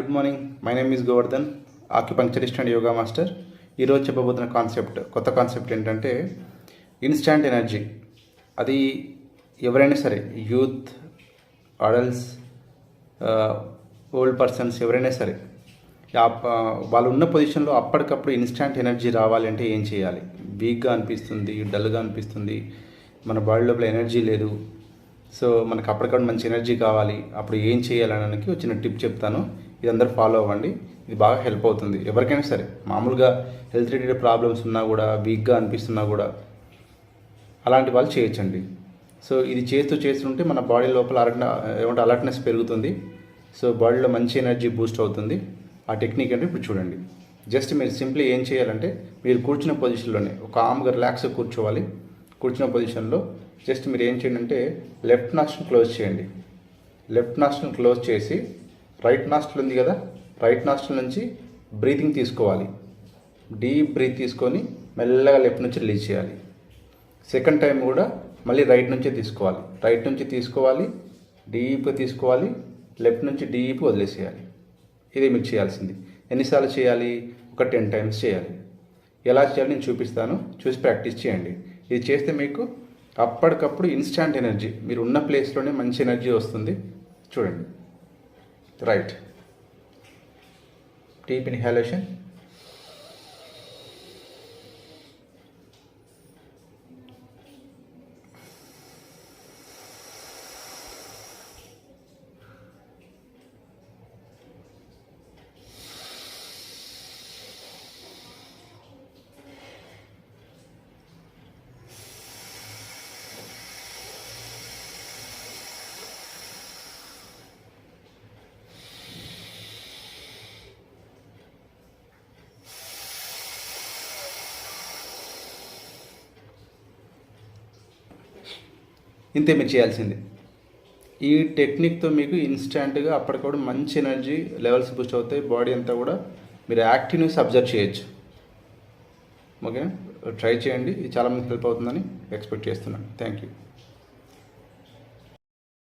Good morning. My name is Govardhan, acupuncturist and yoga master. ఈరోజు చెప్పబోతున్న కొత్త concept ఏంటంటే ఇన్స్టాంట్ ఎనర్జీ. అది ఎవరైనా సరే, యూత్, అడల్ట్స్, ఓల్డ్ పర్సన్స్ ఎవరైనా సరే, వాళ్ళు ఉన్న పొజిషన్లో అప్పటికప్పుడు ఇన్స్టాంట్ ఎనర్జీ రావాలి అంటే ఏం చేయాలి? వీక్గా అనిపిస్తుంది, డల్గా అనిపిస్తుంది, మన బాడీ లోపల ఎనర్జీ లేదు, సో మనకు అప్పటికప్పుడు మంచి ఎనర్జీ కావాలి, అప్పుడు ఏం చేయాలనడానికి ఒక చిన్న టిప్ చెప్తాను. ఇది అందరూ ఫాలో అవ్వండి. ఇది బాగా హెల్ప్ అవుతుంది ఎవరికైనా సరే. మామూలుగా హెల్త్ రిలేటెడ్ ప్రాబ్లమ్స్ ఉన్నా కూడా, వీక్గా అనిపిస్తున్నా కూడా అలాంటి వాళ్ళు చేయొచ్చండి. సో ఇది చేస్తుంటే మన బాడీ లోపల అలర్ట్నెస్ పెరుగుతుంది. సో బాడీలో మంచి ఎనర్జీ బూస్ట్ అవుతుంది. ఆ టెక్నిక్ అంటే ఇప్పుడు చూడండి. జస్ట్ మీరు సింప్లీ ఏం చేయాలంటే, మీరు కూర్చున్న పొజిషన్లోనే ఒక కామ్గా రిలాక్స్గా కూర్చోవాలి. కూర్చున్న పొజిషన్లో జస్ట్ మీరు ఏం చేయండి అంటే, లెఫ్ట్ నాస్ట్రిల్ క్లోజ్ చేయండి. లెఫ్ట్ నాస్ట్రిల్ క్లోజ్ చేసి రైట్ నాస్ట్రిల్ ఉంది కదా, రైట్ నాస్ట్రిల్ నుంచి బ్రీతింగ్ తీసుకోవాలి. డీప్ బ్రీత్ తీసుకొని మెల్లగా లెఫ్ట్ నుంచి రిలీజ్ చేయాలి. సెకండ్ టైం కూడా మళ్ళీ రైట్ నుంచే తీసుకోవాలి. రైట్ నుంచి తీసుకోవాలి, డీప్గా తీసుకోవాలి, లెఫ్ట్ నుంచి డీప్ వదిలేసేయాలి. ఇదే మీరు చేయాల్సింది. ఎన్నిసార్లు చేయాలి? ఒక 10 టైమ్స్ చేయాలి. ఎలా చేయాలి నేను చూపిస్తాను, చూసి ప్రాక్టీస్ చేయండి. ఇది చేస్తే మీకు అప్పటికప్పుడు ఇన్స్టాంట్ ఎనర్జీ, మీరు ఉన్న ప్లేస్లోనే మంచి ఎనర్జీ వస్తుంది. చూడండి. రైట్, డీప్ ఇన్హాలేషన్, ఇంతే మీరు చేయాల్సింది. ఈ టెక్నిక్తో మీకు ఇన్స్టాంట్గా అప్పటికప్పుడు మంచి ఎనర్జీ లెవెల్స్ బూస్ట్ అవుతాయి. బాడీ అంతా కూడా మీరు యాక్టివ్నెస్ అబ్జర్వ్ చేయొచ్చు. ఓకే, ట్రై చేయండి. ఇది చాలామంది హెల్ప్ అవుతుందని ఎక్స్పెక్ట్ చేస్తున్నాను. Thank you.